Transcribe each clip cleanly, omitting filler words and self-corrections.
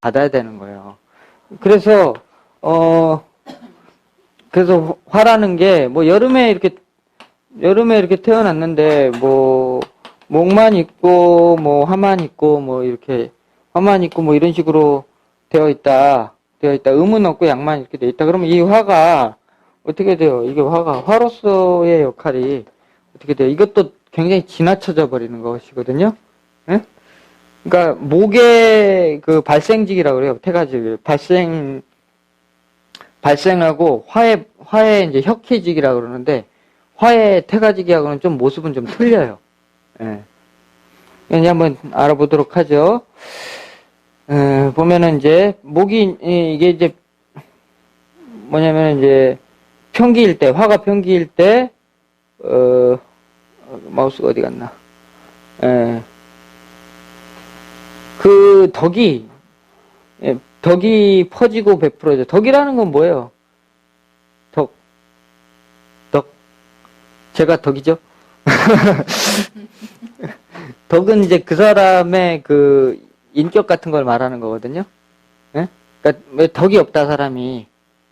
받아야 되는 거예요. 그래서 그래서 화라는 게 뭐 여름에 이렇게 태어났는데 뭐 목만 있고 뭐 화만 있고 뭐 이렇게 화만 있고 뭐 이런 식으로 되어 있다. 음은 없고 양만 이렇게 되어 있다. 그러면 이 화가 어떻게 돼요? 이게 화로서의 역할이 어떻게 돼요? 이것도 굉장히 지나쳐져 버리는 것이거든요. 예? 그러니까 목의 그 발생직이라고 그래요. 태가직. 발생하고 화의 이제 혁희직이라고 그러는데 화의 태가직이하고는 좀 모습은 좀 틀려요. 예. 이제 한번 알아보도록 하죠. 보면은 이제 목이 이게 이제 뭐냐면 이제 평기일 때 화가 평기일 때 마우스가 어디 갔나? 그 덕이 퍼지고 베풀어져. 덕이라는 건 뭐예요? 덕. 제가 덕이죠? 덕은 이제 그 사람의 그 인격 같은 걸 말하는 거거든요. 예? 그러니까 왜 덕이 없다 사람이.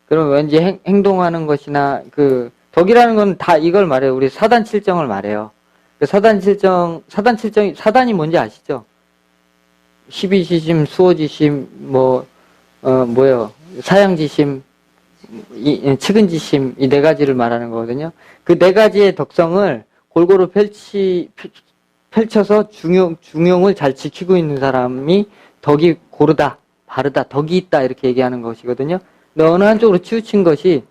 그러면 왠지 행동하는 것이나 그 덕이라는 건 다 이걸 말해요. 우리 사단칠정을 말해요. 그 사단이 뭔지 아시죠? 십이지심, 수호지심, 뭐예요? 사양지심, 측은지심, 이 네 가지를 말하는 거거든요. 그 네 가지의 덕성을 골고루 펼쳐서 중용을 잘 지키고 있는 사람이 덕이 고르다, 바르다, 덕이 있다, 이렇게 얘기하는 것이거든요. 근데 어느 한쪽으로 치우친 것이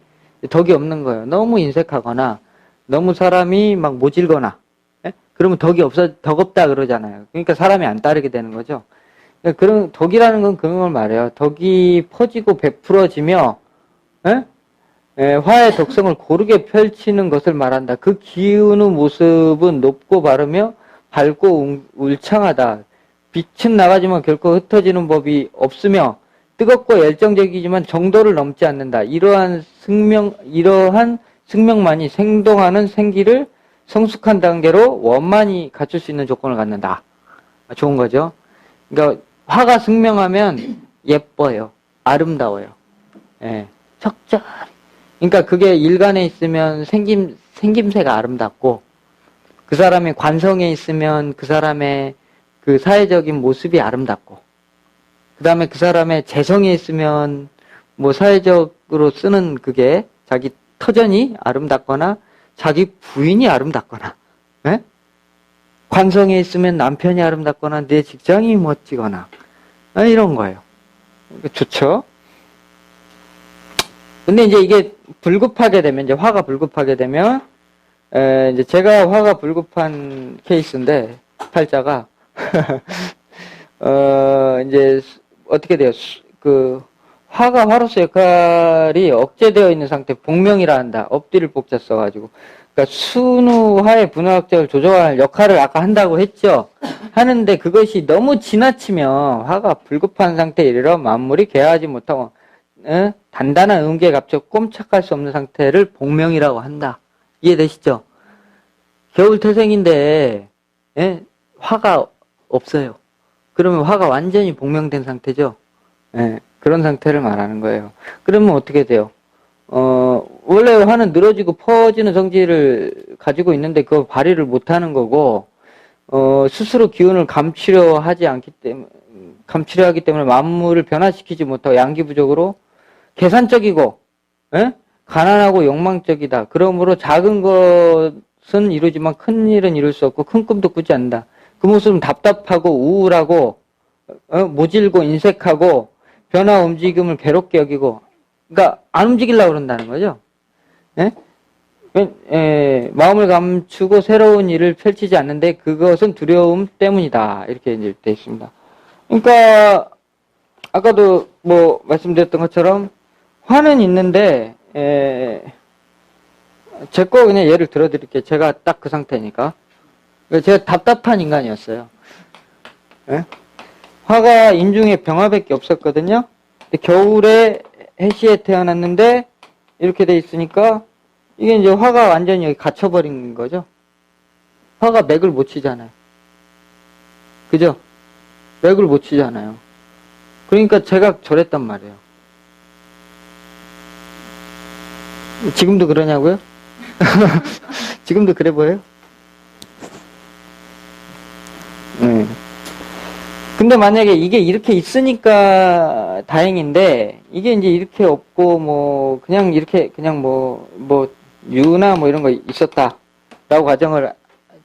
덕이 없는 거예요. 너무 인색하거나, 너무 사람이 막 모질거나, 예? 그러면 덕 없다 그러잖아요. 그러니까 사람이 안 따르게 되는 거죠. 그런 덕이라는 건 그런 걸 말해요. 덕이 퍼지고 베풀어지며 화의 덕성을 고르게 펼치는 것을 말한다. 그 기운의 모습은 높고 바르며 밝고 울창하다. 빛은 나가지만 결코 흩어지는 법이 없으며 뜨겁고 열정적이지만 정도를 넘지 않는다. 이러한 승명만이 생동하는 생기를 성숙한 단계로 원만히 갖출 수 있는 조건을 갖는다. 좋은 거죠. 그러니까 화가 승명하면 예뻐요. 아름다워요. 예. 적절히. 그러니까 그게 일간에 있으면 생김새가 아름답고, 그 사람의 관성에 있으면 그 사람의 그 사회적인 모습이 아름답고, 그 다음에 그 사람의 재성에 있으면 뭐 사회적으로 쓰는 그게 자기 터전이 아름답거나, 자기 부인이 아름답거나, 예? 관성에 있으면 남편이 아름답거나 내 직장이 멋지거나 이런 거예요. 좋죠. 근데 이제 이게 불급하게 되면, 이제 화가 불급하게 되면 이제 제가 화가 불급한 케이스인데 팔자가 이제 어떻게 돼요? 그 화가 화로서 역할이 억제되어 있는 상태, 복명이라 한다. 엎드릴 복자 써가지고. 그러니까 순우화의 분화학적을 조정할 역할을 아까 한다고 했죠. 하는데 그것이 너무 지나치면 화가 불급한 상태에 이르러 만물이 개화하지 못하고 단단한 음계에 갇혀 꼼짝할 수 없는 상태를 복명이라고 한다. 이해되시죠? 겨울태생인데 화가 없어요. 그러면 화가 완전히 복명된 상태죠. 그런 상태를 말하는 거예요. 그러면 어떻게 돼요? 원래 화는 늘어지고 퍼지는 성질을 가지고 있는데 그걸 발휘를 못하는 거고, 스스로 기운을 감추려 하기 때문에 만물을 변화시키지 못하고 양기 부족으로 계산적이고, 가난하고 욕망적이다. 그러므로 작은 것은 이루지만 큰 일은 이룰 수 없고 큰 꿈도 꾸지 않는다. 그 모습은 답답하고 우울하고, 모질고 인색하고, 변화 움직임을 괴롭게 여기고, 그러니까 안 움직이려고 그런다는 거죠. 마음을 감추고 새로운 일을 펼치지 않는데 그것은 두려움 때문이다. 이렇게 이제 되어 있습니다. 그러니까 아까도 뭐 말씀드렸던 것처럼 화는 있는데 제 거 그냥 예를 들어드릴게요. 제가 딱 그 상태니까. 제가 답답한 인간이었어요. 화가 인중에 병화밖에 없었거든요. 근데 겨울에 해시에 태어났는데 이렇게 돼 있으니까 이게 이제 화가 완전히 여기 갇혀버린 거죠. 화가 맥을 못 치잖아요. 그죠? 맥을 못 치잖아요. 그러니까 제가 저랬단 말이에요. 지금도 그러냐고요? 지금도 그래 보여요? 네. 근데 만약에 이게 이렇게 있으니까 다행인데, 이게 이제 이렇게 없고, 뭐, 그냥 이렇게, 그냥 유나 뭐 이런 거 있었다. 라고 가정을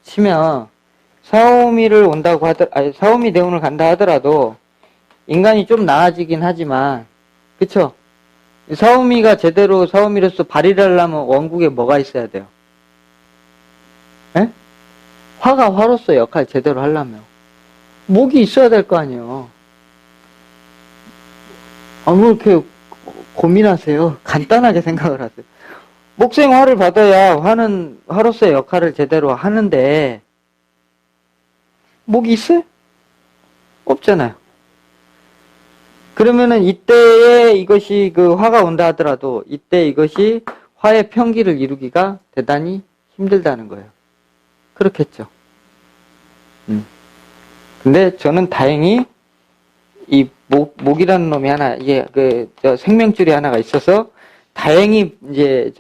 치면, 사오미를 온다고 사오미 대운을 간다 하더라도, 인간이 좀 나아지긴 하지만, 그쵸? 사오미가 제대로 사오미로서 발휘를 하려면 원국에 뭐가 있어야 돼요? 에? 화가 화로서 역할 제대로 하려면. 목이 있어야 될 거 아니에요. 뭐 이렇게 고민하세요. 간단하게 생각을 하세요. 목생 화를 받아야 화로서의 역할을 제대로 하는데, 목이 있어요? 없잖아요. 그러면은 이때에 이것이 화가 온다 하더라도 이때 이것이 화의 평기를 이루기가 대단히 힘들다는 거예요. 그렇겠죠. 근데 저는 다행히 이 목이라는 놈이 하나, 이게 생명줄이 하나가 있어서 다행히 이제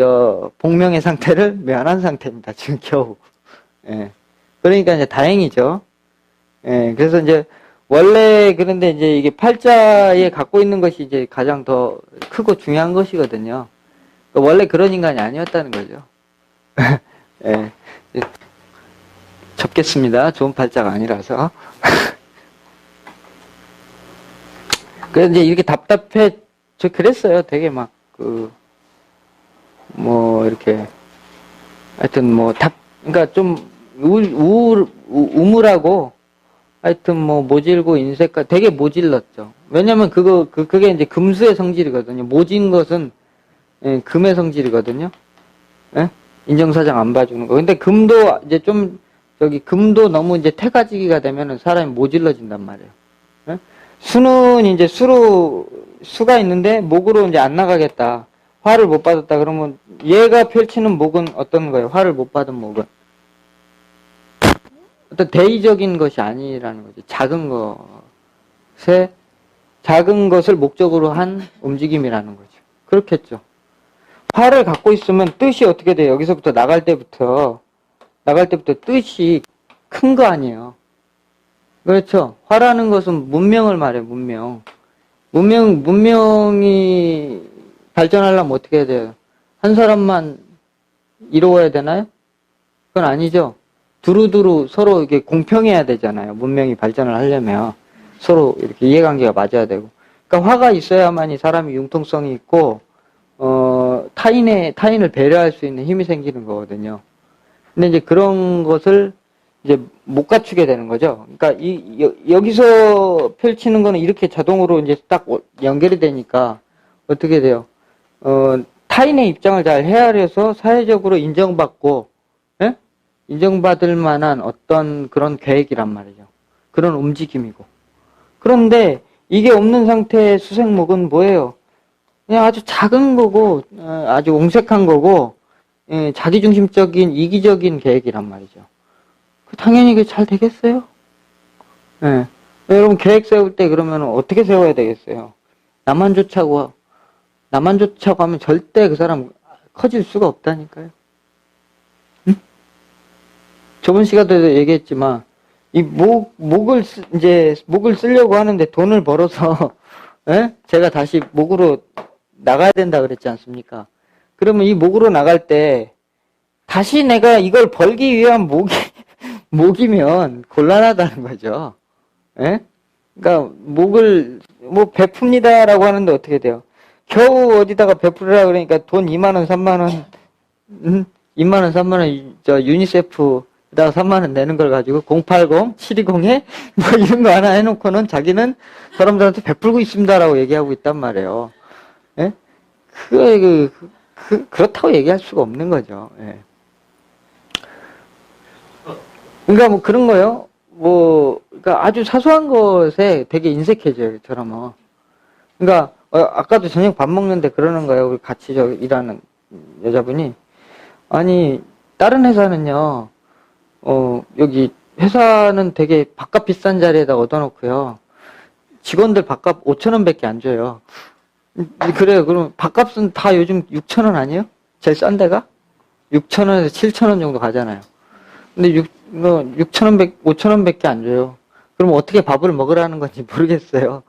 복명의 상태를 면한 상태입니다. 지금 겨우. 예. 그러니까 이제 다행이죠. 예. 그래서 이제 원래 그런데 이제 이게 팔자에 갖고 있는 것이 이제 가장 더 크고 중요한 것이거든요. 원래 그런 인간이 아니었다는 거죠. 예. 접겠습니다. 좋은 팔자가 아니라서. 그래서 이제 이렇게 저 그랬어요. 되게 이렇게. 하여튼 그러니까 좀 우물하고, 하여튼 모질고 인색과 되게 모질렀죠. 왜냐면 그게 이제 금수의 성질이거든요. 모진 것은, 예, 금의 성질이거든요. 예? 인정사정 안 봐주는 거. 근데 금도 이제 금도 너무 이제 태가지기가 되면은 사람이 모질러진단 말이에요. 예? 수는 이제 수가 있는데 목으로 이제 안 나가겠다. 화를 못 받았다. 그러면 얘가 펼치는 목은 어떤 거예요? 화를 못 받은 목은. 어떤 대의적인 것이 아니라는 거죠. 작은 것을 목적으로 한 움직임이라는 거죠. 그렇겠죠. 화를 갖고 있으면 뜻이 어떻게 돼요? 여기서부터 나갈 때부터 뜻이 큰 거 아니에요. 그렇죠. 화라는 것은 문명을 말해요, 문명. 문명이 발전하려면 어떻게 해야 돼요? 한 사람만 이루어야 되나요? 그건 아니죠. 두루두루 서로 이렇게 공평해야 되잖아요. 문명이 발전을 하려면. 서로 이렇게 이해관계가 맞아야 되고. 그러니까 화가 있어야만이 사람이 융통성이 있고, 타인을 배려할 수 있는 힘이 생기는 거거든요. 근데 이제 그런 것을 이제 못 갖추게 되는 거죠. 그러니까 여기서 펼치는 거는 이렇게 자동으로 이제 딱 연결이 되니까 어떻게 돼요? 타인의 입장을 잘 헤아려서 사회적으로 인정받고, 예? 인정받을 만한 어떤 그런 계획이란 말이죠. 그런 움직임이고. 그런데 이게 없는 상태의 수생목은 뭐예요? 그냥 아주 작은 거고, 아주 옹색한 거고, 예, 자기중심적인 이기적인 계획이란 말이죠. 당연히 이게 잘 되겠어요? 예. 여러분 계획 세울 때 그러면 어떻게 세워야 되겠어요? 나만 좋자고 하면 절대 그 사람 커질 수가 없다니까요. 응? 저번 시간에도 얘기했지만, 목을 쓰려고 하는데 돈을 벌어서, 예? 제가 다시 목으로 나가야 된다 그랬지 않습니까? 그러면 이 목으로 나갈 때, 다시 내가 이걸 벌기 위한 목이면 곤란하다는 거죠. 예? 그러니까, 베풉니다라고 하는데 어떻게 돼요? 겨우 어디다가 베풀으라 그러니까 돈 2만원, 3만원, 2만원, 3만원, 유니세프에다가 3만원 내는 걸 가지고 080, 720에 이런 거 하나 해놓고는 자기는 사람들한테 베풀고 있습니다라고 얘기하고 있단 말이에요. 예? 그렇다고 얘기할 수가 없는 거죠. 예. 그러니까 그런 거요. 그러니까 아주 사소한 것에 되게 인색해져요, 저라면. 그러니까, 아까도 저녁 밥 먹는데 그러는 거예요. 우리 같이 일하는 여자분이. 아니, 다른 회사는요, 여기 회사는 되게 바깥 비싼 자리에다 얻어놓고요. 직원들 밥값 5,000원 밖에 안 줘요. 그래요. 그럼 밥값은 다 요즘 6,000원 아니에요? 제일 싼 데가? 6,000원에서 7,000원 정도 가잖아요. 근데 6,000원, 5,000원 밖에 안 줘요. 그럼 어떻게 밥을 먹으라는 건지 모르겠어요.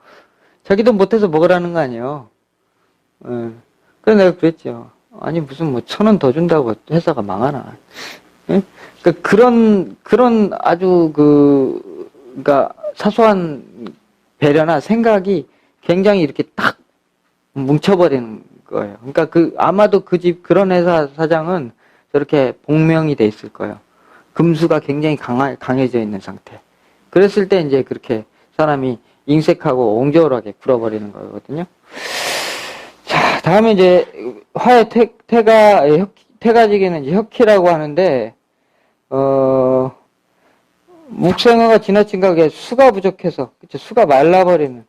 자기 돈 못해서 먹으라는 거 아니에요. 예. 그래서 내가 그랬죠. 아니, 무슨 뭐 1,000원 더 준다고 회사가 망하나. 예? 그러니까 그런 아주 그러니까 사소한 배려나 생각이 굉장히 이렇게 딱 뭉쳐버리는 거예요. 그러니까 아마도 그 집, 그런 회사 사장은 저렇게 복명이 돼 있을 거예요. 금수가 굉장히 강해져 있는 상태. 그랬을 때 이제 그렇게 사람이 인색하고 옹졸하게 굴어버리는 거거든요. 자, 다음에 이제 화의 태가지기는 이제 혁희라고 하는데, 묵생어가 지나친 가게 수가 부족해서, 그쵸, 수가 말라버리는,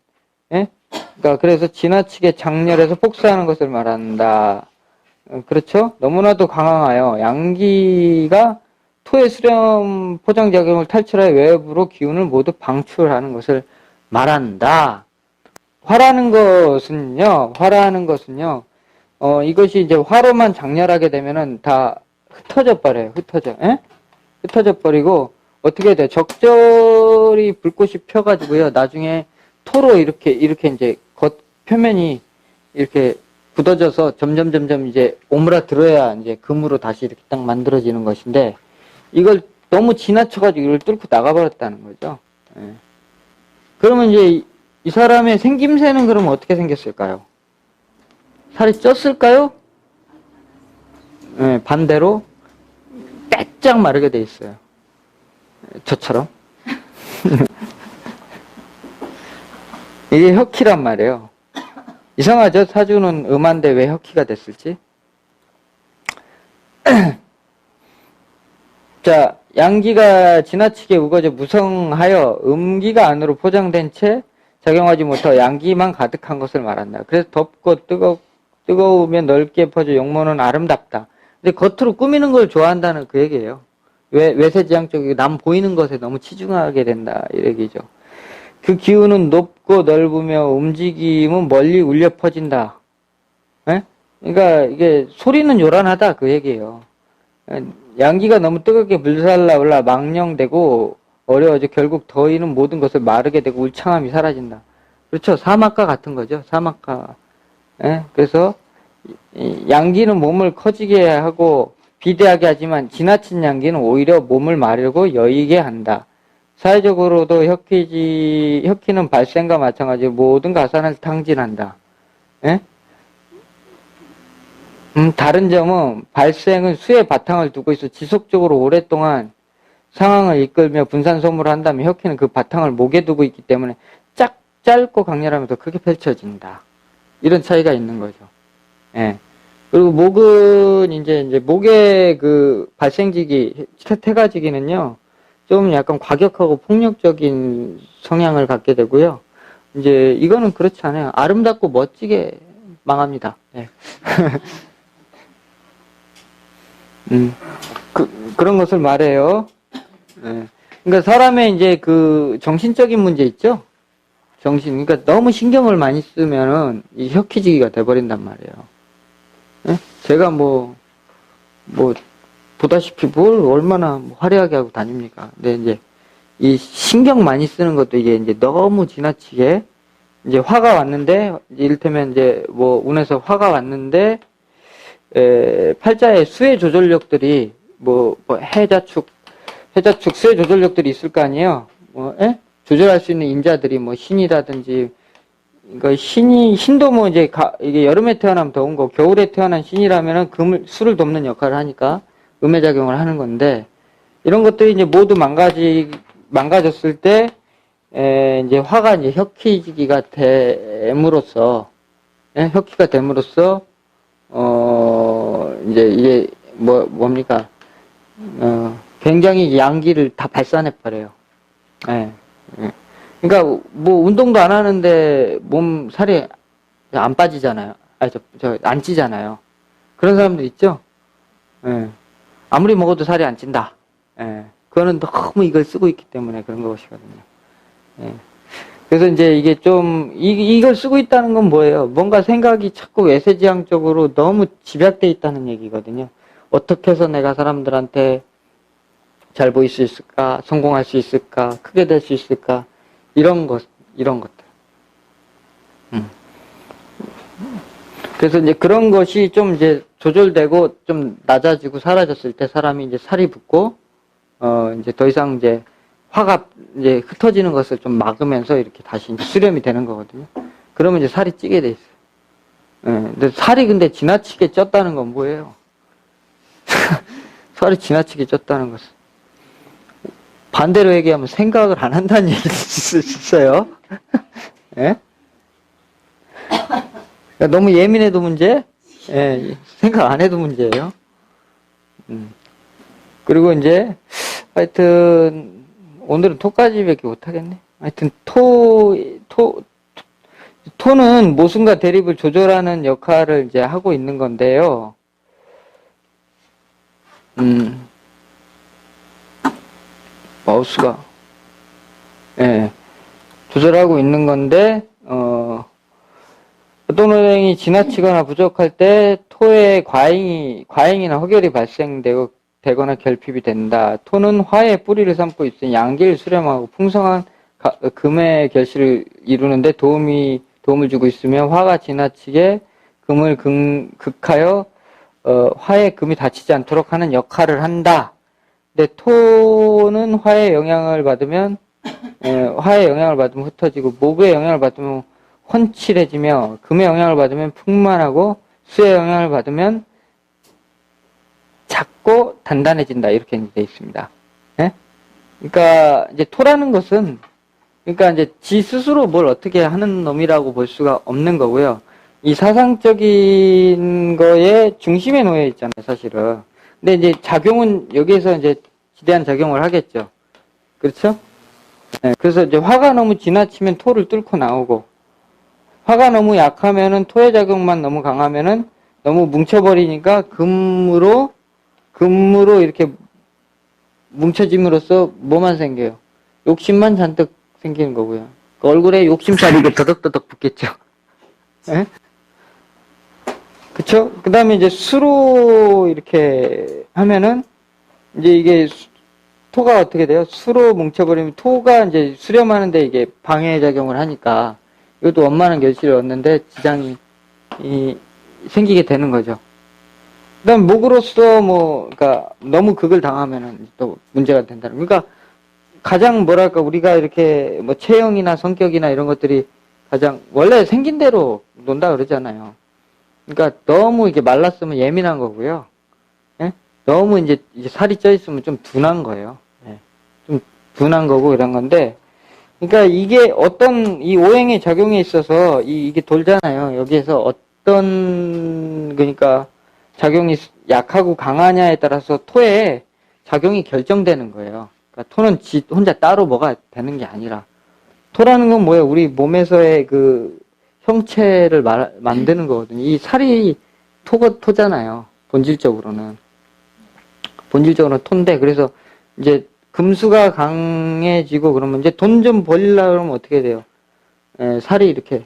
예? 그러니까 그래서 지나치게 장렬해서 폭사하는 것을 말한다. 그렇죠? 너무나도 강황하여 양기가 토의 수렴 포장작용을 탈출하여 외부로 기운을 모두 방출하는 것을 말한다. 화라는 것은요, 이것이 이제 화로만 장렬하게 되면은 다 흩어져 버려요. 흩어져 버리고, 어떻게 돼? 적절히 불꽃이 펴가지고요, 나중에 토로 이렇게 이제 표면이 이렇게 굳어져서 점점 이제 오므라들어야 이제 금으로 다시 이렇게 딱 만들어지는 것인데, 이걸 너무 지나쳐가지고 이걸 뚫고 나가버렸다는 거죠. 예. 그러면 이제 이 사람의 생김새는 그러면 어떻게 생겼을까요? 살이 쪘을까요? 예, 반대로 빼짝 마르게 돼 있어요. 저처럼. 이게 혁희란 말이에요. 이상하죠? 사주는 음한데 왜 혁희가 됐을지? 자, 양기가 지나치게 우거져 무성하여 음기가 안으로 포장된 채 작용하지 못하고 양기만 가득한 것을 말한다. 그래서 덥고 뜨거우면 넓게 퍼져 용모는 아름답다. 근데 겉으로 꾸미는 걸 좋아한다는 그 얘기예요. 외세지향적이고 남 보이는 것에 너무 치중하게 된다. 이 얘기죠. 그 기운은 높고 넓으며 움직임은 멀리 울려 퍼진다. 예? 그러니까 이게 소리는 요란하다. 그 얘기예요. 양기가 너무 뜨겁게 불살라 올라 망령되고 어려워져 결국 더위는 모든 것을 마르게 되고 울창함이 사라진다. 그렇죠. 사막과 같은 거죠. 사막과. 예? 그래서 양기는 몸을 커지게 하고 비대하게 하지만 지나친 양기는 오히려 몸을 마르고 여이게 한다. 사회적으로도 혁희는 발생과 마찬가지로 모든 가산을 탕진한다. 예? 다른 점은 발생은 수의 바탕을 두고 있어 지속적으로 오랫동안 상황을 이끌며 분산소모를 한다면 혁희는 그 바탕을 목에 두고 있기 때문에 짧고 강렬하면 더 크게 펼쳐진다. 이런 차이가 있는 거죠. 예. 그리고 목은 이제 목의 그 발생지기, 태가지기는요, 좀 약간 과격하고 폭력적인 성향을 갖게 되고요. 이제 이거는 그렇지 않아요. 아름답고 멋지게 망합니다. 예. 그런 것을 말해요. 예. 그러니까 사람의 이제 그 정신적인 문제 있죠? 그러니까 너무 신경을 많이 쓰면은 이 혁희지기가 돼버린단 말이에요. 예? 제가 보다시피 뭘 얼마나 화려하게 하고 다닙니까? 근데 이제 이 신경 많이 쓰는 것도 이게 이제 너무 지나치게 이제 화가 왔는데, 이를테면 이제 운에서 화가 왔는데, 팔자에 수의 조절력들이 해자축 수의 조절력들이 있을 거 아니에요? 조절할 수 있는 인자들이 신이라든지, 그러니까 신도 이제 이게 여름에 태어나면 더운 거, 겨울에 태어난 신이라면은 수를 돕는 역할을 하니까 음의 작용을 하는 건데, 이런 것들이 이제 모두 망가졌을 때, 이제 화가 이제 혁희지기가 됨으로써, 혁희가 됨으로써, 이제 이게 뭡니까? 굉장히 양기를 다 발산해버려요. 그러니까 운동도 안 하는데 몸 살이 안 빠지잖아요. 안 찌잖아요. 그런 사람들 있죠? 아무리 먹어도 살이 안 찐다. 그거는 너무 이걸 쓰고 있기 때문에 그런 것이거든요. 그래서 이제 이게 좀, 이걸 쓰고 있다는 건 뭐예요? 뭔가 생각이 자꾸 외세지향적으로 너무 집약돼 있다는 얘기거든요. 어떻게 해서 내가 사람들한테 잘 보일 수 있을까? 성공할 수 있을까? 크게 될 수 있을까? 이런 것들. 그래서 이제 그런 것이 좀 이제 조절되고 좀 낮아지고 사라졌을 때 사람이 이제 살이 붙고, 이제 더 이상 이제 화가 이제 흩어지는 것을 좀 막으면서 이렇게 다시 이제 수렴이 되는 거거든요. 그러면 이제 살이 찌게 돼 있어요. 근데 살이 근데 지나치게 쪘다는 건 뭐예요? 살이 지나치게 쪘다는 것은. 반대로 얘기하면 생각을 안 한다는 얘기도 있어요. 예? 그러니까 너무 예민해도 문제, 예, 생각 안 해도 문제예요. 그리고 이제, 하여튼, 오늘은 토까지밖에 못하겠네. 하여튼, 토는 모순과 대립을 조절하는 역할을 이제 하고 있는 건데요. 마우스가, 예, 조절하고 있는 건데, 어떤 오행이 지나치거나 부족할 때 토의 과잉이나 허결이 발생되거나 결핍이 된다. 토는 화의 뿌리를 삼고 있으니 양기를 수렴하고 풍성한 금의 결실을 이루는데 도움을 주고 있으며 화가 지나치게 금을 극하여 화의 금이 다치지 않도록 하는 역할을 한다. 근데 토는 화의 영향을 받으면 흩어지고 목의 영향을 받으면 훤칠해지며 금의 영향을 받으면 풍만하고 수의 영향을 받으면 작고 단단해진다. 이렇게 돼 있습니다. 예? 그러니까 이제 토라는 것은 그러니까 이제 지 스스로 뭘 어떻게 하는 놈이라고 볼 수가 없는 거고요. 이 사상적인 거에 중심에 놓여 있잖아요, 사실은. 근데 이제 작용은 여기에서 이제 지대한 작용을 하겠죠. 그렇죠? 네, 그래서 이제 화가 너무 지나치면 토를 뚫고 나오고, 화가 너무 약하면은 토의 작용만 너무 강하면은 너무 뭉쳐버리니까 금으로 이렇게 뭉쳐짐으로써 뭐만 생겨요? 욕심만 잔뜩 생기는 거고요. 그 얼굴에 욕심살이 이게 더덕더덕 붙겠죠. 예? 그쵸? 그 다음에 이제 수로 이렇게 하면은 이제 이게 토가 어떻게 돼요? 수로 뭉쳐버리면 토가 이제 수렴하는데 이게 방해작용을 하니까 이것도 원만한 결실을 얻는데 지장이 생기게 되는 거죠. 그 다음 목으로서 그러니까 너무 극을 당하면은 또 문제가 된다는. 그러니까 가장 뭐랄까 우리가 이렇게 뭐 체형이나 성격이나 이런 것들이 가장 원래 생긴 대로 논다 그러잖아요. 그러니까 너무 이게 말랐으면 예민한 거고요. 예? 너무 이제 살이 쪄 있으면 좀 둔한 거예요. 예. 좀 둔한 거고 이런 건데, 그러니까 이게 어떤 이 오행의 작용에 있어서 이게 돌잖아요. 여기에서 어떤 그러니까 작용이 약하고 강하냐에 따라서 토의 작용이 결정되는 거예요. 그러니까 토는 혼자 따로 뭐가 되는 게 아니라, 토라는 건 뭐예요? 우리 몸에서의 그 형체를 만드는 거거든요. 이 살이 토잖아요. 본질적으로는 토인데, 그래서 이제 금수가 강해지고 그러면 이제 돈 좀 벌리려고 그러면 어떻게 돼요? 살이 이렇게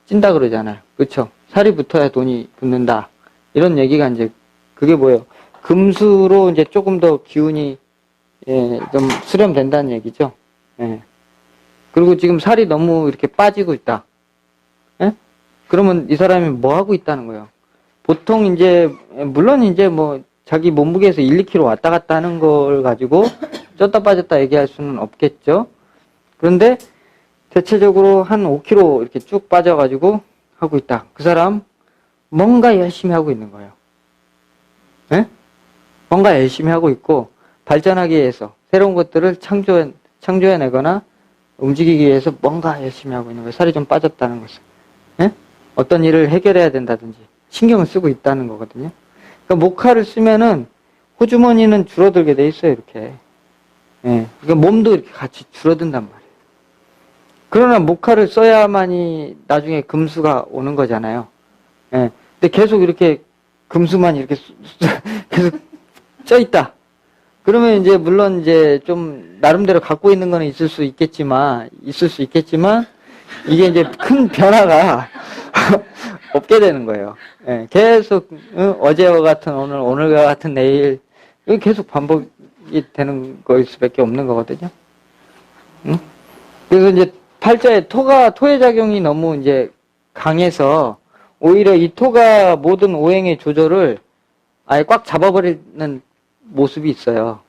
찐다 그러잖아요. 그렇죠? 살이 붙어야 돈이 붙는다. 이런 얘기가 이제 그게 뭐예요? 금수로 이제 조금 더 기운이 좀 수렴된다는 얘기죠. 그리고 지금 살이 너무 이렇게 빠지고 있다. 그러면 이 사람이 뭐 하고 있다는 거예요? 보통 이제 물론 이제 뭐 자기 몸무게에서 1, 2kg 왔다 갔다 하는 걸 가지고 쪘다 빠졌다 얘기할 수는 없겠죠. 그런데 대체적으로 한 5kg 이렇게 쭉 빠져가지고 하고 있다. 그 사람 뭔가 열심히 하고 있는 거예요. 뭔가 열심히 하고 있고 발전하기 위해서 새로운 것들을 창조해내거나 움직이기 위해서 뭔가 열심히 하고 있는 거예요. 살이 좀 빠졌다는 것은. 어떤 일을 해결해야 된다든지 신경을 쓰고 있다는 거거든요. 그러니까 목화를 쓰면은 호주머니는 줄어들게 돼 있어요, 이렇게. 그러니까 몸도 이렇게 같이 줄어든단 말이에요. 그러나 목화를 써야만이 나중에 금수가 오는 거잖아요. 근데 계속 이렇게 금수만 이렇게 계속 쪄 있다. 그러면 이제, 물론 이제 좀, 나름대로 갖고 있는 거는 있을 수 있겠지만, 이게 이제 큰 변화가 없게 되는 거예요. 예, 계속 어제와 같은 오늘, 오늘과 같은 내일, 이게 계속 반복이 되는 거일 수밖에 없는 거거든요. 응? 그래서 이제 팔자에 토의 작용이 너무 이제 강해서 오히려 이 토가 모든 오행의 조절을 아예 꽉 잡아버리는 모습이 있어요.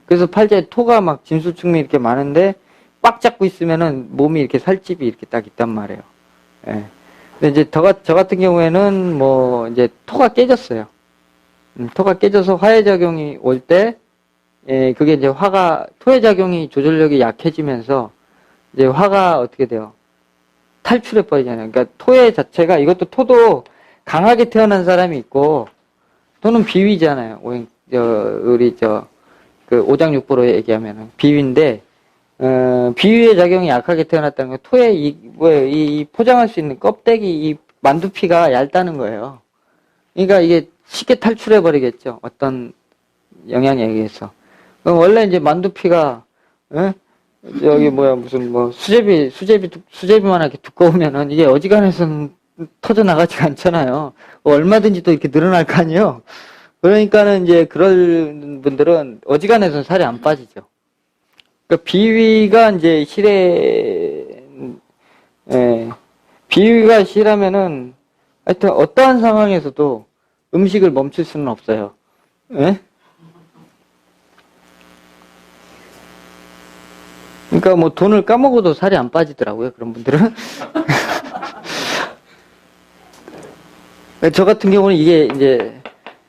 그래서 팔자에 토가 막 진수축미 이렇게 많은데 꽉 잡고 있으면은 몸이 이렇게 살집이 이렇게 딱 있단 말이에요. 예. 근데 이제 저 같은 경우에는 뭐 이제 토가 깨졌어요. 토가 깨져서 화의 작용이 올 때, 예, 그게 이제 토의 작용이 조절력이 약해지면서 이제 화가 어떻게 돼요? 탈출해 버리잖아요. 그러니까 토의 자체가, 이것도 토도 강하게 태어난 사람이 있고, 토는 비위잖아요. 그 오장육부로 얘기하면은 비위인데, 비위의 작용이 약하게 태어났다는 건 토의 이 포장할 수 있는 껍데기, 이 만두피가 얇다는 거예요. 그러니까 이게 쉽게 탈출해 버리겠죠. 어떤 영향에 의해서. 그럼 원래 이제 만두피가, 여기 무슨 수제비만하게 두꺼우면은 이게 어지간해서는 터져 나가지가 않잖아요. 얼마든지 또 이렇게 늘어날 거 아니에요. 그러니까는 이제 그런 분들은 어지간해서는 살이 안 빠지죠. 그러니까 비위가 이제 비위가 실하면은 하여튼 어떠한 상황에서도 음식을 멈출 수는 없어요. 예? 그러니까 뭐 돈을 까먹어도 살이 안 빠지더라고요, 그런 분들은. 저 같은 경우는 이게 이제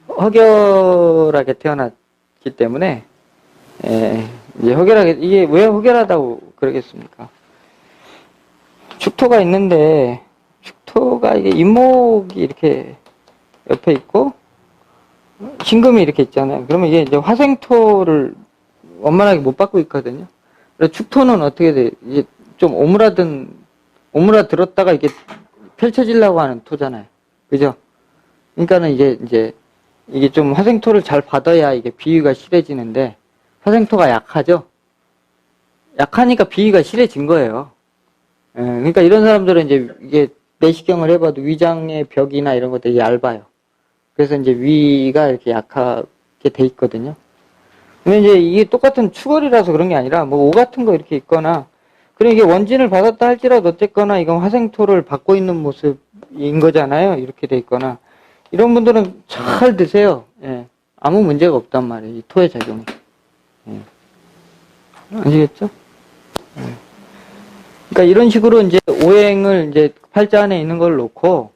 허결하게 태어났기 때문에, 이제 이게 왜 허결하다고 그러겠습니까? 축토가 있는데, 축토가 이게 인목이 이렇게 옆에 있고, 신금이 이렇게 있잖아요. 그러면 이게 이제 화생토를 원만하게 못 받고 있거든요. 그래서 축토는 어떻게 돼? 이게 좀 오므라들었다가 이게 펼쳐지려고 하는 토잖아요. 그죠? 그러니까는 이게 좀 화생토를 잘 받아야 이게 비위가 실해지는데, 화생토가 약하죠? 약하니까 비위가 실해진 거예요. 그러니까 이런 사람들은 이제 이게 내시경을 해봐도 위장의 벽이나 이런 것들이 얇아요. 그래서 이제 위가 이렇게 약하게 돼 있거든요. 근데 이제 이게 똑같은 추걸이라서 그런 게 아니라 뭐 오 같은 거 이렇게 있거나, 그럼 이게 원진을 받았다 할지라도 어쨌거나 이건 화생토를 받고 있는 모습인 거잖아요. 이렇게 돼 있거나. 이런 분들은 잘 드세요. 예. 아무 문제가 없단 말이에요. 이 토의 작용이. 예. 아시겠죠? 예. 그러니까 이런 식으로 이제 오행을 이제 팔자 안에 있는 걸 놓고,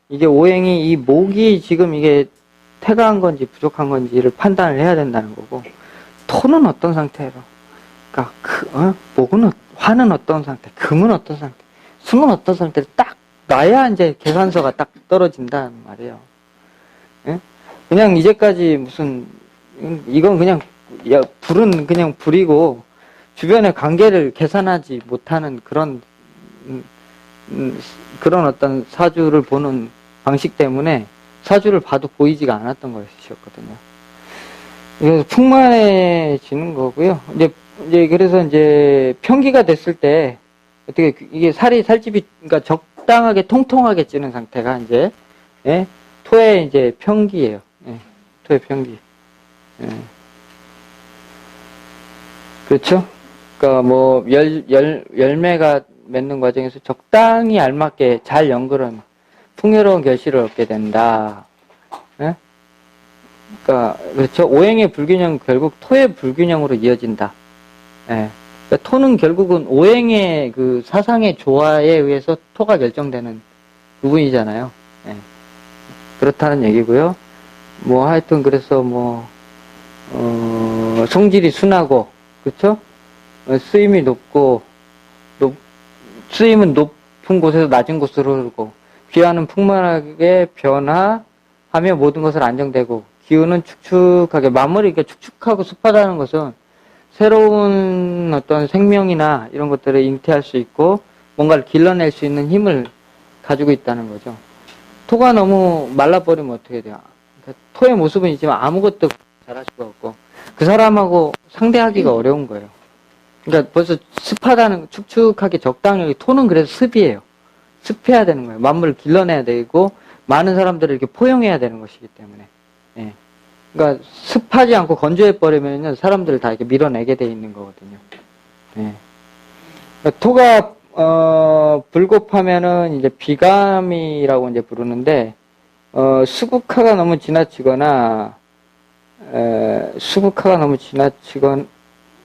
이게 오행이 이 목이 지금 이게 태가한 건지 부족한 건지를 판단을 해야 된다는 거고, 토는 어떤 상태로, 그러니까 화는 어떤 상태, 금은 어떤 상태, 수는 어떤 상태를 딱 놔야 이제 계산서가 딱 떨어진다는 말이에요. 예? 그냥 이제까지 이건 그냥 불은 그냥 불이고 주변의 관계를 계산하지 못하는 그런 어떤 사주를 보는 방식 때문에 사주를 봐도 보이지가 않았던 것이었거든요. 그래서 풍만해지는 거고요. 이제 그래서 이제 평기가 됐을 때 어떻게 이게 살집이 그러니까 적당하게 통통하게 찌는 상태가 이제 토의 이제 평기예요. 토의 평기. 그렇죠? 그러니까 뭐 열매가 맺는 과정에서 적당히 알맞게 잘 연결한 풍요로운 결실을 얻게 된다. 그러니까 그렇죠. 오행의 불균형 결국 토의 불균형으로 이어진다. 그러니까 토는 결국은 오행의 그 사상의 조화에 의해서 토가 결정되는 부분이잖아요. 그렇다는 얘기고요. 뭐 하여튼 그래서 성질이 순하고 그렇죠? 수임이 수임은 높은 곳에서 낮은 곳으로 흐르고 귀하는 풍만하게 변화하며 모든 것을 안정되고 기운은 축축하게 마무리가 축축하고 습하다는 것은 새로운 어떤 생명이나 이런 것들을 잉태할 수 있고 뭔가를 길러낼 수 있는 힘을 가지고 있다는 거죠. 토가 너무 말라버리면 어떻게 돼요? 그러니까 토의 모습은 있지만 아무것도 잘할 수가 없고 그 사람하고 상대하기가 어려운 거예요. 그러니까 벌써 습하다는, 축축하게 적당히, 토는 그래서 습이에요. 습해야 되는 거예요. 만물을 길러내야 되고, 많은 사람들을 이렇게 포용해야 되는 것이기 때문에. 예. 그러니까 습하지 않고 건조해버리면 사람들을 다 이렇게 밀어내게 돼 있는 거거든요. 예. 그러니까 토가, 불곱하면은 이제 비감이라고 이제 부르는데, 수국화가 너무 지나치거나, 수국화가 너무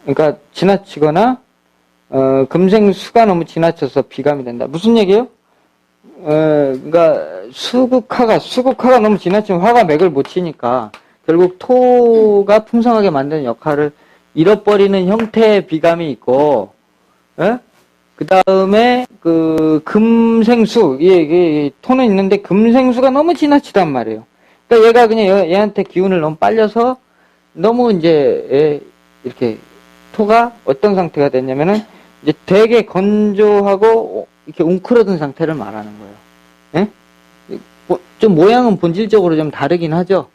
그러니까 지나치거나, 금생수가 너무 지나쳐서 비감이 된다. 무슨 얘기예요? 그러니까 수국화가 너무 지나치면 화가 맥을 못 치니까 결국 토가 풍성하게 만드는 역할을 잃어버리는 형태의 비감이 있고, 그 다음에 금생수, 토는 있는데 금생수가 너무 지나치단 말이에요. 그러니까 얘가 그냥 얘한테 기운을 너무 빨려서 너무 이제 이렇게 토가 어떤 상태가 됐냐면은 이제 되게 건조하고 이렇게 웅크러든 상태를 말하는 거예요. 예? 좀 모양은 본질적으로 좀 다르긴 하죠.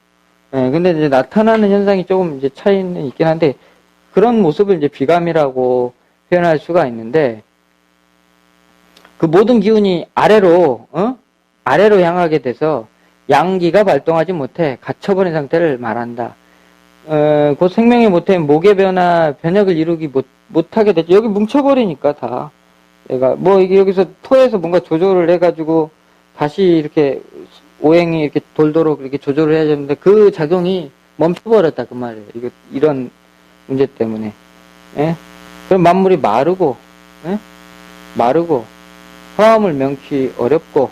예, 근데 이제 나타나는 현상이 조금 이제 차이는 있긴 한데 그런 모습을 이제 비감이라고 표현할 수가 있는데 그 모든 기운이 아래로 향하게 돼서 양기가 발동하지 못해 갇혀버린 상태를 말한다. 곧 생명의 모태 목의 변혁을 이루기 못하게 되죠. 여기 뭉쳐버리니까 다. 얘가, 이게 여기서 토에서 뭔가 조절을 해가지고 다시 이렇게 오행이 이렇게 돌도록 이렇게 조절을 해야 되는데 그 작용이 멈춰버렸다. 그 말이에요. 이런 문제 때문에. 예? 그럼 만물이 마르고, 화음을 명키 어렵고,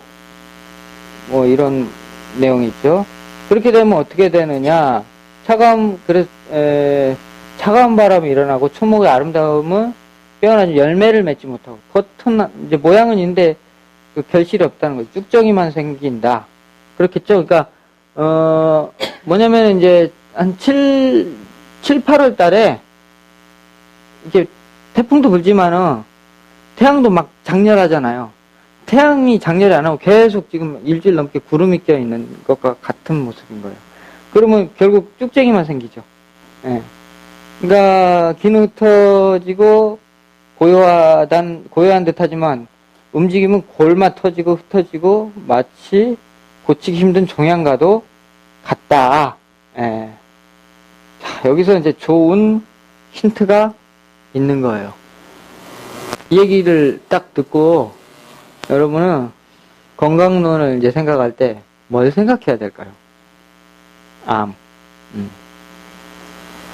이런 내용이 있죠. 그렇게 되면 어떻게 되느냐. 차가운 바람이 일어나고 초목의 아름다움은 빼어나지 열매를 맺지 못하고 겉은 이제 모양은 있는데 그 결실이 없다는 거죠. 쭉정이만 생긴다. 그렇겠죠. 그러니까 뭐냐면 이제 한 7, 8월 달에 이렇게 태풍도 불지만은 태양도 막 장렬하잖아요. 태양이 장렬이 안 하고 계속 지금 일주일 넘게 구름이 껴 있는 것과 같은 모습인 거예요. 그러면 결국 쭉쟁이만 생기죠. 예. 그러니까 기는 흩어지고 고요한 듯 하지만 움직임은 골마 터지고 흩어지고 마치 고치기 힘든 종양과도 같다. 예. 자, 여기서 이제 좋은 힌트가 있는 거예요. 이 얘기를 딱 듣고 여러분은 건강론을 이제 생각할 때 뭘 생각해야 될까요? 암.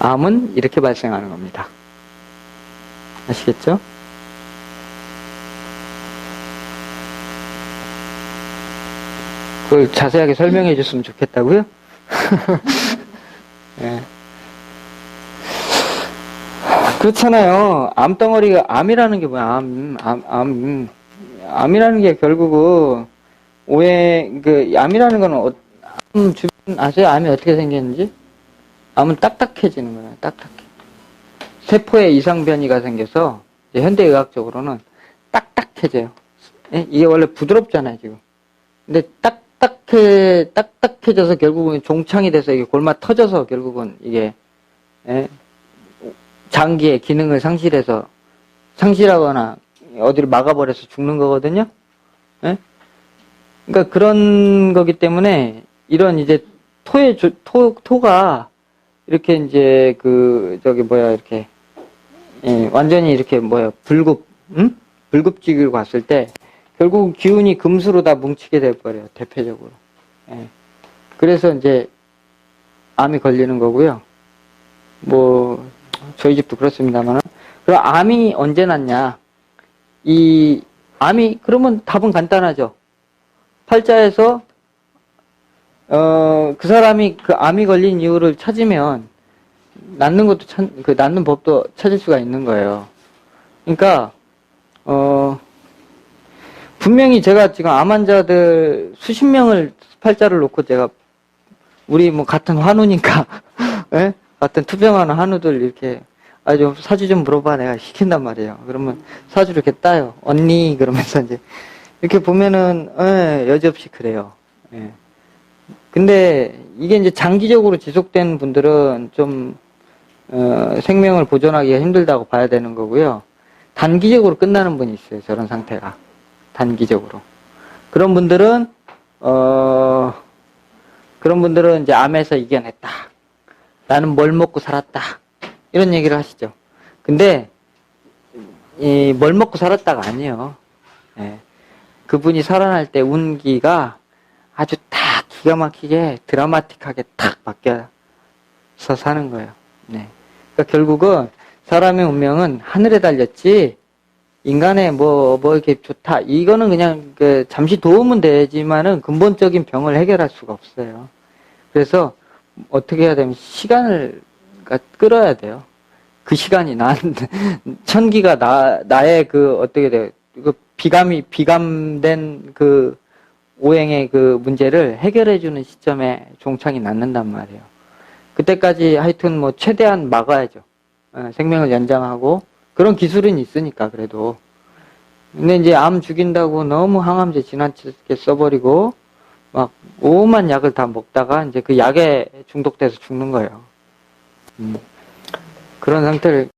암은 이렇게 발생하는 겁니다. 아시겠죠? 그걸 자세하게 설명해 줬으면 좋겠다고요? 네. 그렇잖아요. 암덩어리가, 암이라는 게 뭐야, 암이라는 게 결국은, 암이라는 거는, 암 주변, 아세요? 암이 어떻게 생겼는지? 암은 딱딱해지는 거예요, 딱딱해. 세포에 이상 변이가 생겨서, 현대의학적으로는 딱딱해져요. 예? 이게 원래 부드럽잖아요, 지금. 근데 딱딱해져서 결국은 종창이 돼서 이게 골마 터져서 결국은 이게, 예? 장기의 기능을 상실하거나 어디를 막아버려서 죽는 거거든요. 예? 그러니까 그런 거기 때문에 이런 이제 토가 이렇게 이제 이렇게 예, 완전히 이렇게 불급직을 갔을 때 결국 기운이 금수로 다 뭉치게 돼버려요. 대표적으로. 예. 그래서 이제 암이 걸리는 거고요. 저희 집도 그렇습니다만은. 그럼 암이 언제 났냐? 그러면 답은 간단하죠. 팔자에서, 그 사람이 그 암이 걸린 이유를 찾으면, 낫는 법도 찾을 수가 있는 거예요. 그러니까, 분명히 제가 지금 암 환자들 수십 명을 팔자를 놓고 우리 같은 환우니까, 예? 같은 투병하는 한우들 이렇게 좀 사주 좀 물어봐 내가 시킨단 말이에요. 그러면 사주 이렇게 따요. 언니 그러면서 이제 이렇게 보면은 여지없이 그래요. 예. 근데 이게 이제 장기적으로 지속된 분들은 좀 생명을 보존하기가 힘들다고 봐야 되는 거고요. 단기적으로 끝나는 분이 있어요. 저런 상태가. 단기적으로. 그런 분들은 이제 암에서 이겨냈다. 나는 뭘 먹고 살았다. 이런 얘기를 하시죠. 근데, 뭘 먹고 살았다가 아니에요. 예. 그분이 살아날 때 운기가 아주 딱 기가 막히게 드라마틱하게 탁 바뀌어서 사는 거예요. 네. 그러니까 결국은 사람의 운명은 하늘에 달렸지, 인간의 뭐 이렇게 좋다. 이거는 그냥 잠시 도움은 되지만은 근본적인 병을 해결할 수가 없어요. 그래서 어떻게 해야 되면 시간을 끌어야 돼요. 그 시간이 천기가 나의 어떻게 돼요. 비감된 오행의 문제를 해결해주는 시점에 종창이 낫는단 말이에요. 그때까지 하여튼 최대한 막아야죠. 생명을 연장하고, 그런 기술은 있으니까, 그래도. 근데 이제 암 죽인다고 너무 항암제 지나치게 써버리고, 막, 오만 약을 다 먹다가, 이제 그 약에 중독돼서 죽는 거예요. 그런 상태를,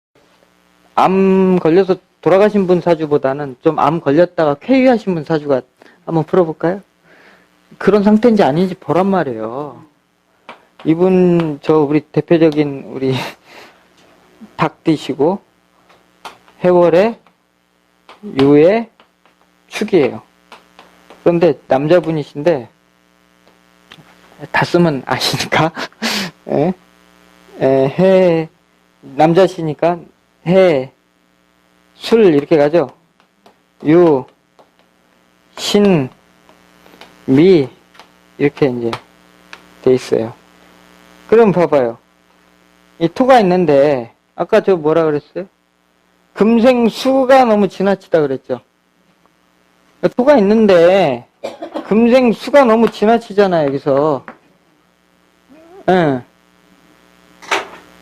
암 걸려서 돌아가신 분 사주보다는 좀 암 걸렸다가 쾌유하신 분 사주가 한번 풀어볼까요? 그런 상태인지 아닌지 보란 말이에요. 이분, 우리 대표적인, 우리, 닭띠시고, 해월에, 유에, 축이에요. 그런데 남자분이신데, 다 쓰면 아시니까, 남자시니까, 술, 이렇게 가죠. 유, 신, 미, 이렇게 이제, 돼 있어요. 그럼 봐봐요. 이 토가 있는데, 아까 저 뭐라 그랬어요? 금생수가 너무 지나치다 그랬죠. 토가 있는데, 금생수가 너무 지나치잖아요, 여기서. 예.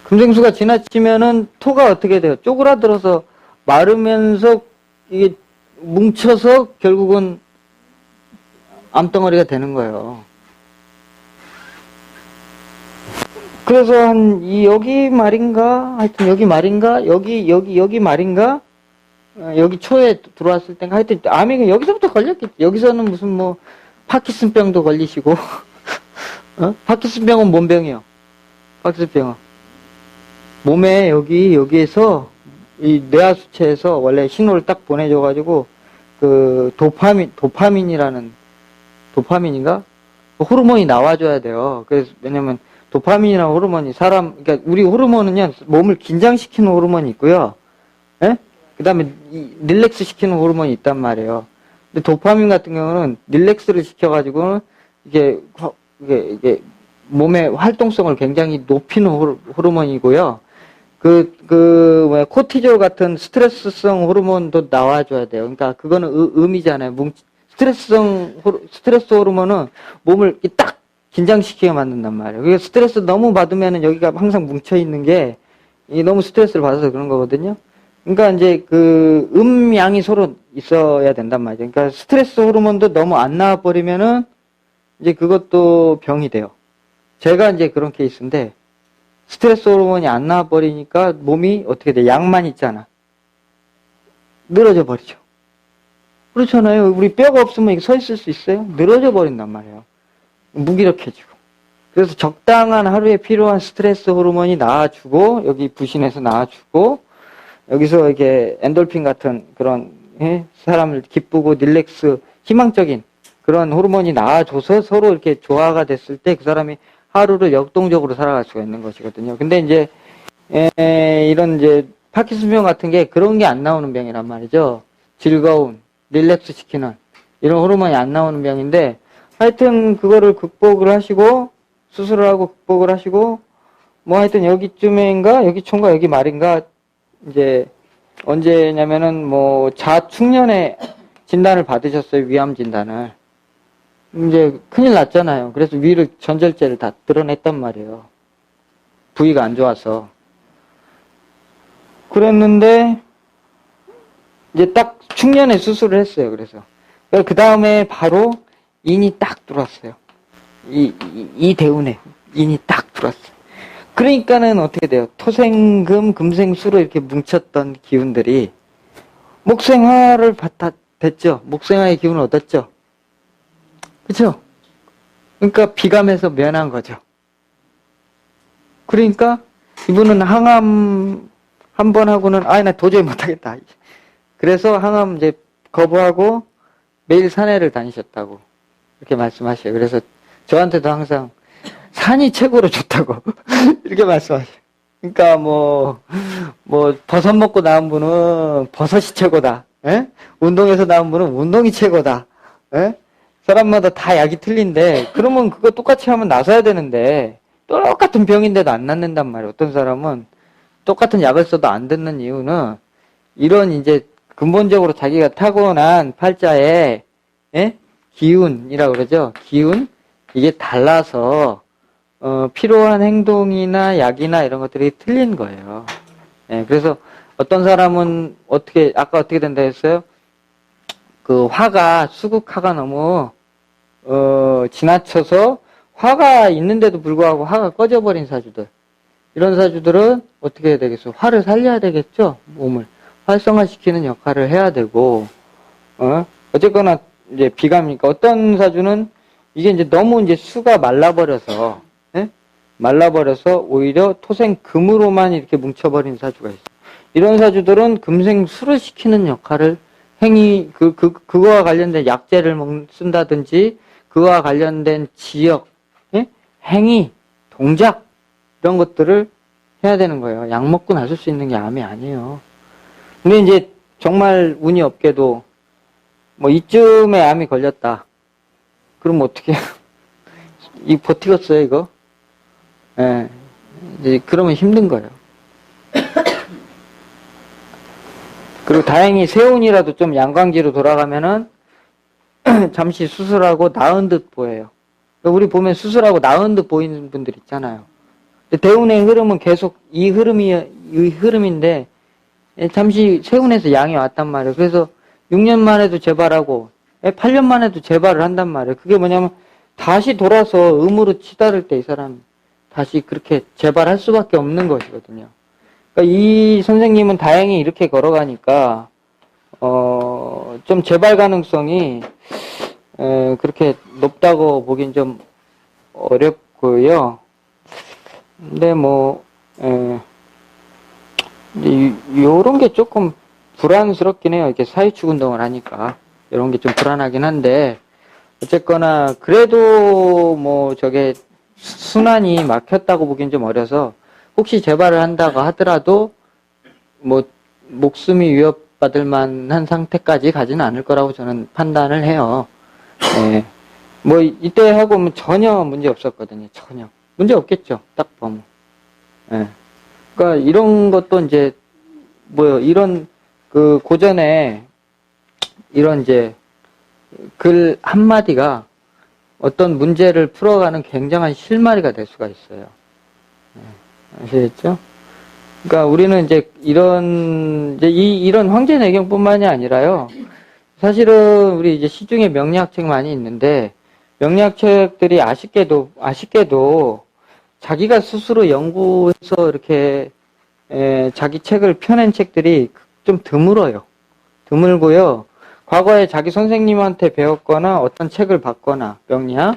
금생수가 지나치면은 토가 어떻게 돼요? 쪼그라들어서 마르면서 이게 뭉쳐서 결국은 암덩어리가 되는 거예요. 그래서 여기 말인가? 하여튼 여기 말인가? 여기 말인가? 여기 초에 들어왔을 땐가? 하여튼 암이 여기서부터 걸렸겠지. 여기서는 무슨 파킨슨병도 걸리시고. 파킨슨병은 뭔 병이요? 파킨슨병은. 몸에 여기에서 이 뇌하수체에서 원래 신호를 딱 보내줘가지고 도파민이라는 도파민인가? 호르몬이 나와줘야 돼요. 그래서 왜냐면 도파민이라는 호르몬이 그러니까 우리 호르몬은요, 몸을 긴장시키는 호르몬이 있고요. 예? 그 다음에 릴렉스 시키는 호르몬이 있단 말이에요. 근데 도파민 같은 경우는 릴렉스를 시켜가지고는 이게 몸의 활동성을 굉장히 높이는 호르몬이고요. 코티졸 같은 스트레스성 호르몬도 나와줘야 돼요. 그러니까 그거는 의미잖아요. 스트레스 호르몬은 몸을 딱 긴장시키게 만든단 말이에요. 그래서 스트레스 너무 받으면은 여기가 항상 뭉쳐있는 게, 너무 스트레스를 받아서 그런 거거든요. 그러니까 이제 양이 서로 있어야 된단 말이죠. 그러니까 스트레스 호르몬도 너무 안 나와버리면은, 이제 그것도 병이 돼요. 제가 이제 그런 케이스인데, 스트레스 호르몬이 안 나와버리니까 몸이 어떻게 돼? 양만 있잖아. 늘어져 버리죠. 그렇잖아요. 우리 뼈가 없으면 서 있을 수 있어요? 늘어져 버린단 말이에요. 무기력해지고. 그래서 적당한 하루에 필요한 스트레스 호르몬이 나와주고, 여기 부신에서 나와주고, 여기서 이렇게 엔돌핀 같은 그런, 사람을 기쁘고 릴렉스, 희망적인 그런 호르몬이 나와줘서 서로 이렇게 조화가 됐을 때 그 사람이 하루를 역동적으로 살아갈 수가 있는 것이거든요. 근데 이제, 이런 이제, 파킨슨병 같은 게 그런 게 안 나오는 병이란 말이죠. 즐거운, 릴렉스 시키는, 이런 호르몬이 안 나오는 병인데, 하여튼 그거를 극복을 하시고 수술을 하고 극복을 하시고 하여튼 여기쯤인가 여기 초인가 여기 말인가 이제 언제냐면은 자축년에 진단을 받으셨어요. 위암 진단을. 이제 큰일 났잖아요. 그래서 위를 전절제를 다 드러냈단 말이에요. 부위가 안 좋아서. 그랬는데 이제 딱 축년에 수술을 했어요. 그래서 그 다음에 바로 인이 딱 들어왔어요. 이 대운에 인이 딱 들어왔어요. 그러니까는 어떻게 돼요? 토생금, 금생수로 이렇게 뭉쳤던 기운들이 목생화를 됐죠? 목생화의 기운을 얻었죠? 그쵸? 그러니까 비감해서 면한 거죠. 그러니까 이분은 항암 한 번 하고는 나 도저히 못하겠다. 그래서 항암 이제 거부하고 매일 산에를 다니셨다고 이렇게 말씀하셔요. 그래서 저한테도 항상 산이 최고로 좋다고 이렇게 말씀하셔요. 그러니까 버섯 먹고 나온 분은 버섯이 최고다. 에? 운동해서 나온 분은 운동이 최고다. 에? 사람마다 다 약이 틀린데 그러면 그거 똑같이 하면 나서야 되는데 똑같은 병인데도 안 낫는단 말이에요. 어떤 사람은 똑같은 약을 써도 안 듣는 이유는 이런 이제 근본적으로 자기가 타고난 팔자의 기운이라고 그러죠. 기운 이게 달라서 필요한 행동이나 약이나 이런 것들이 틀린 거예요. 그래서 어떤 사람은 아까 어떻게 된다 했어요? 그 화가, 수국화가 너무, 지나쳐서 화가 있는데도 불구하고 화가 꺼져버린 사주들. 이런 사주들은 어떻게 해야 되겠어? 화를 살려야 되겠죠? 몸을. 활성화시키는 역할을 해야 되고, 어쨌거나 이제 비감이니까 어떤 사주는 이게 이제 너무 이제 수가 말라버려서 오히려 토생금으로만 이렇게 뭉쳐버린 사주가 있어요. 이런 사주들은 금생수를 시키는 역할을 그거와 관련된 약재를 쓴다든지, 그거와 관련된 지역, 행위, 동작, 이런 것들을 해야 되는 거예요. 약 먹고 나설 수 있는 게 암이 아니에요. 근데 이제 정말 운이 없게도, 이쯤에 암이 걸렸다. 그럼 어떻게, 버티겠어요, 이거? 이제 그러면 힘든 거예요. 그리고 다행히 세운이라도 좀 양광지로 돌아가면은 잠시 수술하고 나은 듯 보여요. 우리 보면 수술하고 나은 듯 보이는 분들 있잖아요. 대운의 흐름은 계속 이 흐름인데 잠시 세운에서 양이 왔단 말이에요. 그래서 6년 만에도 재발하고 8년 만에도 재발을 한단 말이에요. 그게 뭐냐면 다시 돌아서 음으로 치달을 때 이 사람 다시 그렇게 재발할 수밖에 없는 것이거든요. 그러니까 이 선생님은 다행히 이렇게 걸어가니까 좀 재발 가능성이 그렇게 높다고 보긴 좀 어렵고요. 근데 요런 게 조금 불안스럽긴 해요. 이렇게 사회축 운동을 하니까 이런 게 좀 불안하긴 한데 어쨌거나 그래도 저게 순환이 막혔다고 보긴 좀 어려서 혹시 재발을 한다고 하더라도 목숨이 위협받을 만한 상태까지 가지는 않을 거라고 저는 판단을 해요. 이때 하고 전혀 문제 없었거든요. 전혀 문제 없겠죠. 딱 보면. 그러니까 이런 것도 이제 이런 그 고전에 이런 이제 글 한마디가 어떤 문제를 풀어가는 굉장한 실마리가 될 수가 있어요. 아시겠죠? 그러니까 우리는 이제 이런 황제내경뿐만이 아니라요. 사실은 우리 이제 시중에 명리학책 많이 있는데 명리학책들이 아쉽게도 자기가 스스로 연구해서 이렇게 자기 책을 펴낸 책들이 좀 드물어요. 드물고요. 과거에 자기 선생님한테 배웠거나 어떤 책을 봤거나 명리학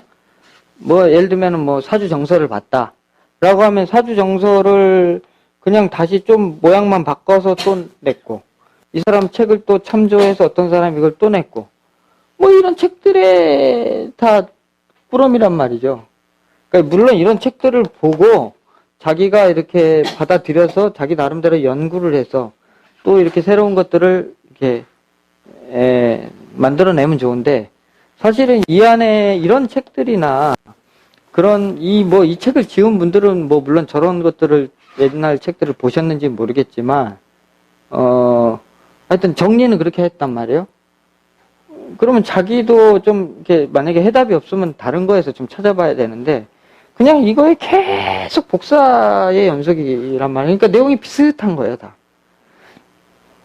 예를 들면 사주정서를 봤다 라고 하면 사주정서를 그냥 다시 좀 모양만 바꿔서 또 냈고 이 사람 책을 또 참조해서 어떤 사람이 이걸 또 냈고 이런 책들에 다 꾸러미란 말이죠. 그러니까 물론 이런 책들을 보고 자기가 이렇게 받아들여서 자기 나름대로 연구를 해서 또 이렇게 새로운 것들을 이렇게 만들어내면 좋은데 사실은 이 안에 이런 책들이나 그런 이 책을 지은 분들은 물론 저런 것들을 옛날 책들을 보셨는지 모르겠지만 하여튼 정리는 그렇게 했단 말이에요. 그러면 자기도 좀 이렇게 만약에 해답이 없으면 다른 거에서 좀 찾아봐야 되는데 그냥 이거에 계속 복사의 연속이란 말이에요. 그러니까 내용이 비슷한 거예요, 다.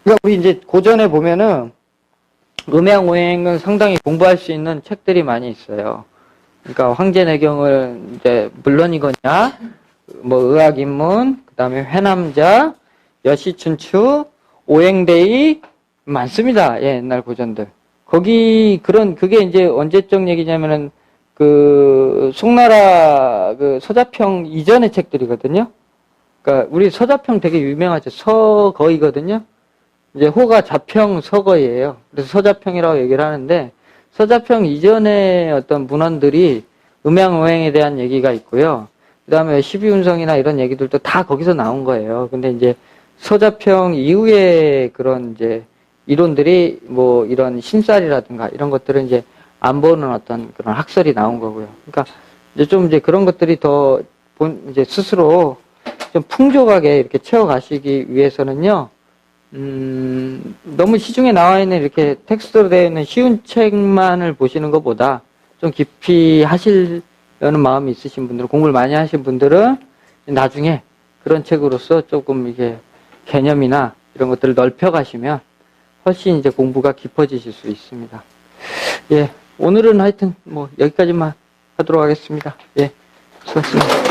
그러니까 우리 이제 고전에 보면은 음양오행은 상당히 공부할 수 있는 책들이 많이 있어요. 그러니까 황제내경을 이제 물론이거냐 뭐 의학인문, 그 다음에 회남자, 여시춘추, 오행대의 많습니다. 예, 옛날 고전들. 그게 이제 언제적 얘기냐면은 송나라 서자평 이전의 책들이거든요. 그러니까 우리 서자평 되게 유명하죠. 서거이거든요. 이제 호가 자평 서거이에요. 그래서 서자평이라고 얘기를 하는데 서자평 이전의 어떤 문헌들이 음양오행에 대한 얘기가 있고요. 그 다음에 십이운성이나 이런 얘기들도 다 거기서 나온 거예요. 근데 이제 서자평 이후에 그런 이제 이론들이 뭐 이런 신살이라든가 이런 것들은 이제 안 보는 어떤 그런 학설이 나온 거고요. 그러니까 이제 그런 것들이 더 이제 스스로 좀 풍족하게 이렇게 채워가시기 위해서는요, 너무 시중에 나와 있는 이렇게 텍스트로 되어 있는 쉬운 책만을 보시는 것보다 좀 깊이 하시려는 마음이 있으신 분들은, 공부를 많이 하신 분들은 나중에 그런 책으로서 조금 이게 개념이나 이런 것들을 넓혀가시면 훨씬 이제 공부가 깊어지실 수 있습니다. 예, 오늘은 하여튼 뭐 여기까지만 하도록 하겠습니다. 예, 수고하셨습니다.